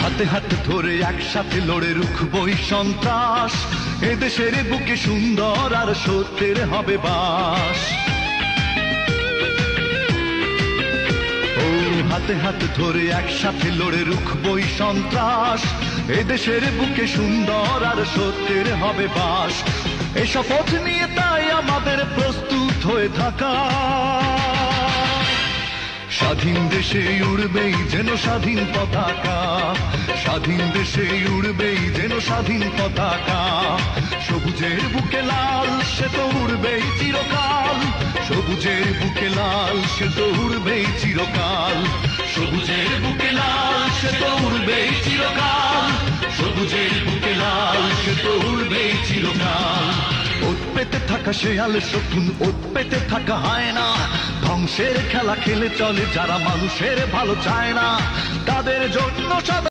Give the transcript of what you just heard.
হাতে হাতে ধরে একসাথে লড়ে রুখবই সন্ত্রাস। এদেশের বুকে সুন্দর আর সত্যের হবে বাস। হাতে হাতে ধরে একসাথে লড়ে রুখবই সন্ত্রাস। এদেশের বুকে সুন্দর আর সত্যের হবে বাস। এই শপথ নিয়ে তাই আমাদের প্রস্তুত হয়ে থাকা। স্বাধীন দেশে উড়বেই যেন স্বাধীন পতাকা, স্বাধীন দেশে উড়বেই যেন স্বাধীন পতাকা। সবুজের বুকে লাল সে তো উড়বেই চিরকাল, সবুজের বুকে লাল সে তো উড়বেই চিরকাল। সবুজের বুকে লাল সে তো উড়বেই চিরকাল, সবুজের বুকে লাল সে তো উড়বেই চিরকাল। ওত পেতে থাকা শেয়াল শকুন, ওত পেতে থাকা হায়না, ধ্বংসের খেলা খেলে চলে যারা মানুষের ভালো চায় না, তাদের জন্য